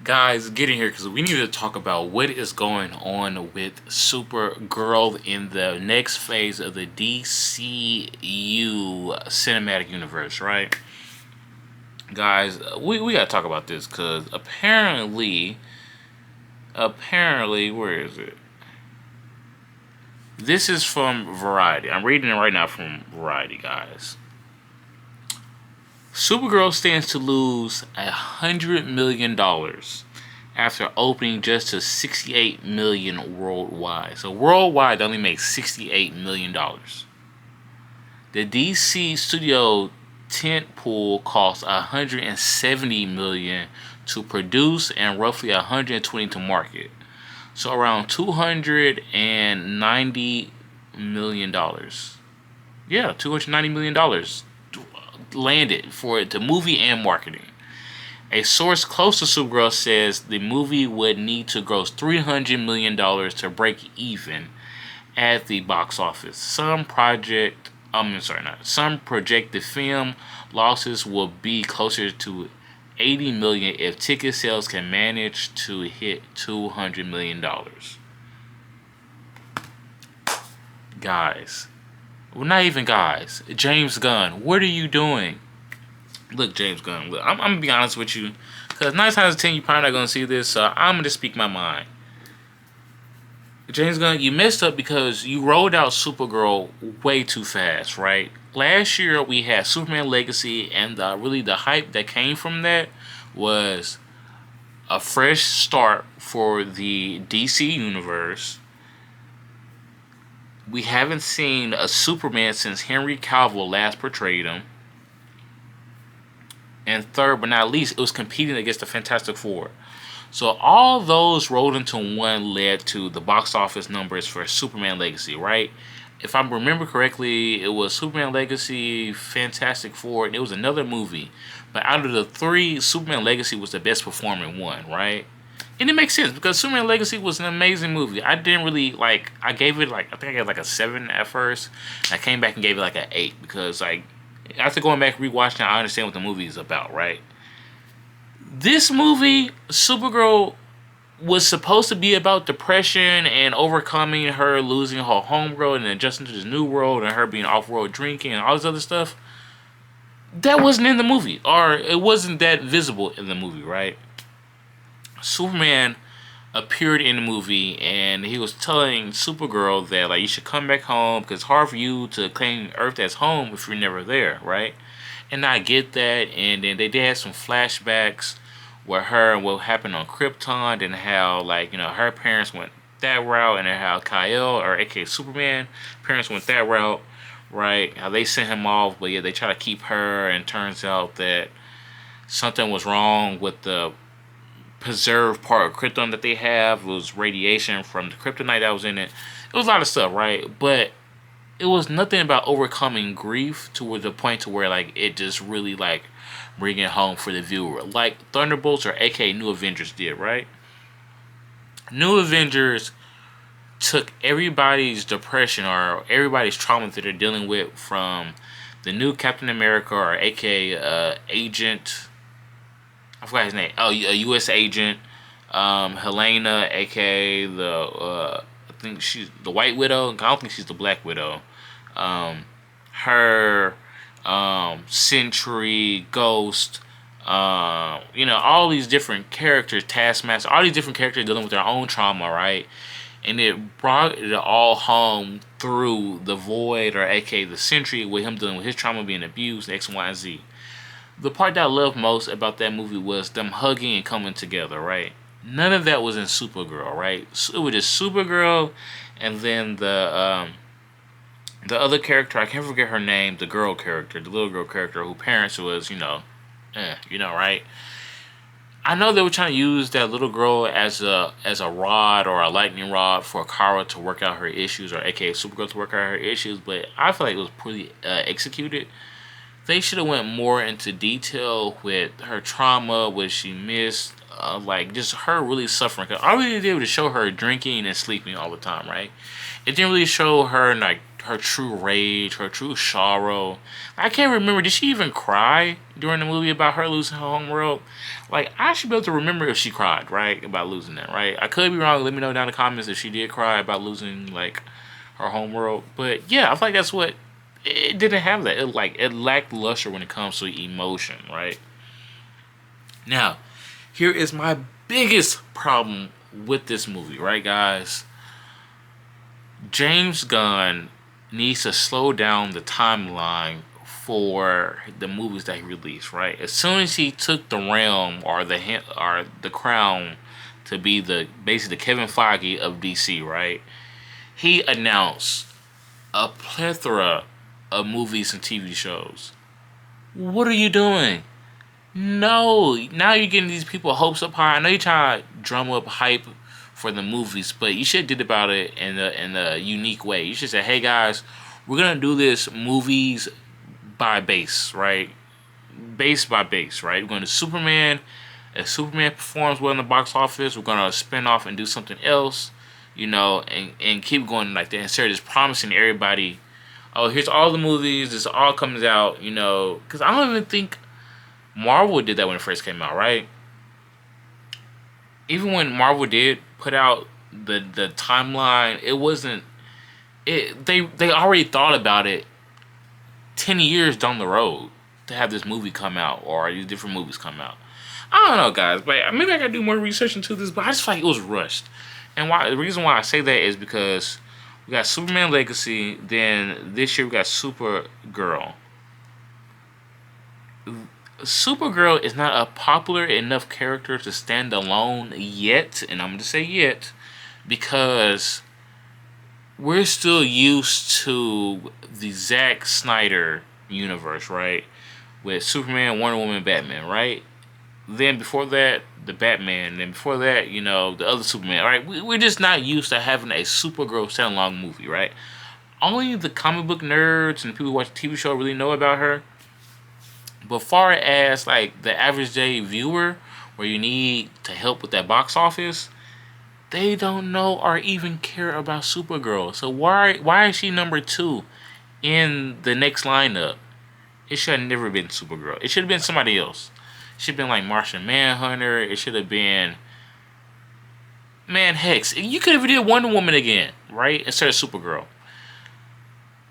Guys, get in here because we need to talk about what is going on with Supergirl in the next phase of the DCU cinematic universe, right? Guys, we gotta talk about this because apparently, where is it? This is from Variety. I'm reading it right now from Variety, guys. Supergirl stands to lose $100 million after opening just to 68 million worldwide. So worldwide, they only make 68 million dollars. The DC studio tentpole costs 170 million to produce and roughly 120 to market. So around 290 million dollars. Yeah, 290 million dollars landed for the movie and marketing. A source close to Supergirl says the movie would need to gross $300 million to break even at the box office. Some project the film losses will be closer to 80 million if ticket sales can manage to hit $200 million. Guys, well, not even guys. James Gunn, what are you doing? Look, James Gunn, look, I'm gonna be honest with you, because 9 times out of 10 you probably not gonna see this, so I'm gonna speak my mind. James Gunn, you messed up because you rolled out Supergirl way too fast, right? Last year we had Superman Legacy, and really the hype that came from that was a fresh start for the DC universe. We haven't seen a Superman since Henry Cavill last portrayed him. And third but not least, it was competing against the Fantastic Four. So all those rolled into one led to the box office numbers for Superman Legacy, right? If I remember correctly, it was Superman Legacy, Fantastic Four, and it was another movie. But out of the three, Superman Legacy was the best performing one, right? And it makes sense because Superman Legacy was an amazing movie. I didn't really like. I gave it I think I gave it a 7 at first. And I came back and gave it an 8 because after going back rewatching it, I understand what the movie is about, right? This movie, Supergirl, was supposed to be about depression and overcoming her losing her home world and adjusting to this new world and her being off-world drinking and all this other stuff. That wasn't in the movie, or it wasn't that visible in the movie, right? Superman appeared in the movie and he was telling Supergirl that you should come back home because it's hard for you to claim Earth as home if you're never there, right? And I get that. And then they did have some flashbacks where her and what happened on Krypton and how her parents went that route, and then how Kyle, or aka Superman parents, went that route, right? How they sent him off, but yeah, they try to keep her, and turns out that something was wrong with the preserved part of Krypton that they have. It was radiation from the kryptonite that was in it. It was a lot of stuff, right? But it was nothing about overcoming grief to the point to where it just really bring it home for the viewer, like Thunderbolts, or aka New Avengers, did, right? New Avengers took everybody's depression or everybody's trauma that they're dealing with from the new Captain America, or aka Agent, I forgot his name. Oh, a U.S. agent, Helena, aka I think she's the White Widow. I don't think she's the Black Widow. Her, Sentry, Ghost, all these different characters, Taskmaster, all these different characters dealing with their own trauma, right? And it brought it all home through the Void, or aka the Sentry, with him dealing with his trauma, being abused, X, Y, and Z. The part that I loved most about that movie was them hugging and coming together, right? None of that was in Supergirl, right? It was just Supergirl, and then the other character, I can't forget her name, the girl character, the little girl character, who parents was, right? I know they were trying to use that little girl as a rod, or a lightning rod, for Kara to work out her issues, or aka Supergirl to work out her issues, but I feel like it was poorly executed. They should have went more into detail with her trauma, what she missed, just her really suffering. Cause all we did was show her drinking and sleeping all the time, right? It didn't really show her her true rage, her true sorrow. I can't remember. Did she even cry during the movie about her losing her homeworld? Like, I should be able to remember if she cried, right, about losing that, right? I could be wrong. Let me know down in the comments if she did cry about losing like her homeworld. But yeah, I feel like that's what it didn't have that. It lacked luster when it comes to emotion, right? Now, here is my biggest problem with this movie, right, guys? James Gunn needs to slow down the timeline for the movies that he released, right? As soon as he took the realm or the crown to be basically the Kevin Feige of DC, right? He announced a plethora of movies and TV shows. What are you doing? No, now you're getting these people hopes up high. I know you're trying to drum up hype for the movies, but you should have did about it in a unique way. You should say, "Hey guys, we're gonna do this movies by base, right? Base by base, right? We're going to Superman. If Superman performs well in the box office, we're gonna spin off and do something else, and keep going like that instead of just promising everybody, oh, here's all the movies, this all comes out, because I don't even think Marvel did that when it first came out, right? Even when Marvel did put out the timeline, it wasn't they already thought about it 10 years down the road to have this movie come out or these different movies come out. I don't know, guys, but maybe I gotta do more research into this, but I just feel like it was rushed. And the reason why I say that is because we got Superman Legacy, then this year we got Supergirl. Supergirl is not a popular enough character to stand alone yet, and I'm going to say yet, because we're still used to the Zack Snyder universe, right? With Superman, Wonder Woman, Batman, right? Then before that, the Batman. Then before that, the other Superman, right? We're just not used to having a Supergirl standalone movie, right? Only the comic book nerds and the people who watch the TV show really know about her. But far as like the average day viewer, where you need to help with that box office, they don't know or even care about Supergirl. So why is she number 2 in the next lineup? It should have never been Supergirl. It should have been somebody else. It should have been like Martian Manhunter. It should have been Hex. You could have did Wonder Woman again, right? Instead of Supergirl.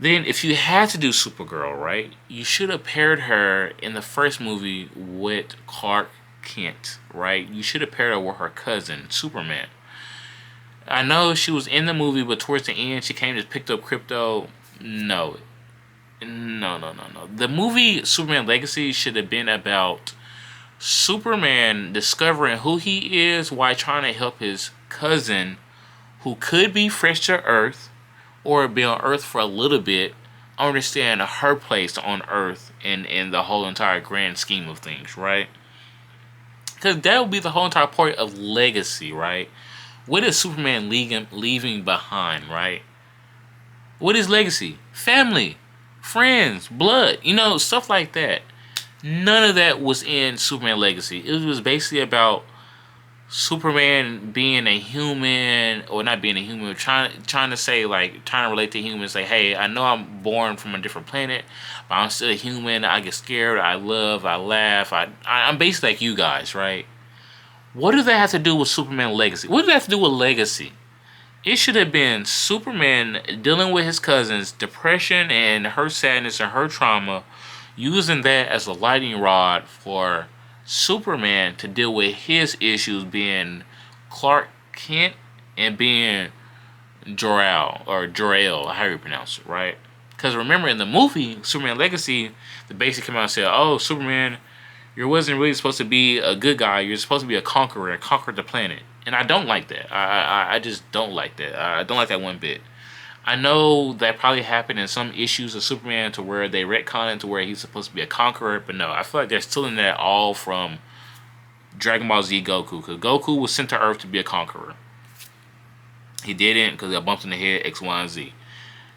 Then, if you had to do Supergirl, right, you should have paired her in the first movie with Clark Kent, right? You should have paired her with her cousin, Superman. I know she was in the movie, but towards the end, she came and just picked up Crypto. No. The movie Superman Legacy should have been about Superman discovering who he is while trying to help his cousin, who could be fresh to Earth, or be on Earth for a little bit, understand her place on Earth in the whole entire grand scheme of things, right? Because that would be the whole entire point of Legacy, right? What is Superman leaving behind, right? What is Legacy? Family, friends, blood, stuff like that. None of that was in Superman Legacy. It was basically about Superman being a human, or not being a human, trying to say, like, trying to relate to humans, say, hey, I know I'm born from a different planet, but I'm still a human. I get scared, I love, I laugh, I'm basically like you guys, right? What does that have to do with Superman Legacy? What does that have to do with Legacy? It should have been Superman dealing with his cousin's depression and her sadness and her trauma, using that as a lightning rod for Superman to deal with his issues, being Clark Kent and being Jor-El, how you pronounce it, right? Because remember, in the movie Superman Legacy, the basic came out and said, oh, Superman, you wasn't really supposed to be a good guy. You're supposed to be a conqueror and conquer the planet. And I don't like that. I just don't like that. I don't like that one bit. I know that probably happened in some issues of Superman to where they retcon it to where he's supposed to be a conqueror, but no, I feel like they're still in that all from Dragon Ball Z Goku, because Goku was sent to Earth to be a conqueror. He didn't because he got bumped in the head, X, Y, and Z.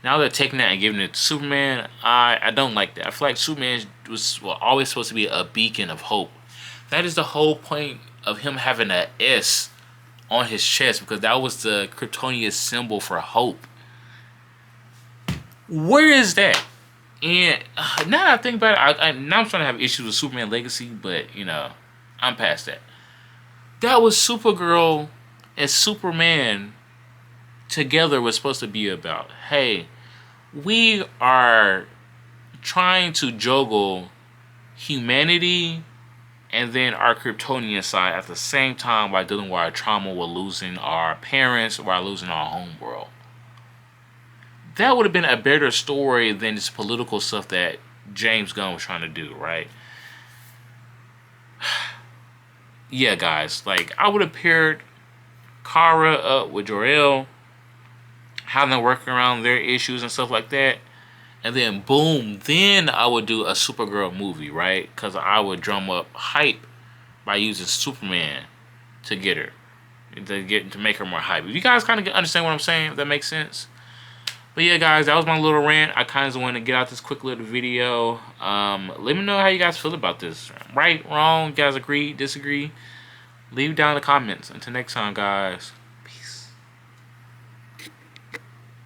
Now they're taking that and giving it to Superman. I don't like that. I feel like Superman was always supposed to be a beacon of hope. That is the whole point of him having an S on his chest, because that was the Kryptonian symbol for hope. Where is that? And now that I think about it, now I'm starting to have issues with Superman Legacy, but you know, I'm past that. That was Supergirl and Superman together was supposed to be about. Hey, we are trying to juggle humanity and then our Kryptonian side at the same time by dealing with our trauma with losing our parents or losing our home world. That would have been a better story than this political stuff that James Gunn was trying to do, right? Yeah, guys, like I would have paired Kara up with Jor-El, have them working around their issues and stuff like that, and then boom, then I would do a Supergirl movie, right? Because I would drum up hype by using Superman to get her, to make her more hype. If you guys kind of understand what I'm saying, if that makes sense. But yeah, guys, that was my little rant. I kind of wanted to get out this quick little video. Let me know how you guys feel about this. Right, wrong, you guys agree, disagree? Leave down in the comments. Until next time, guys.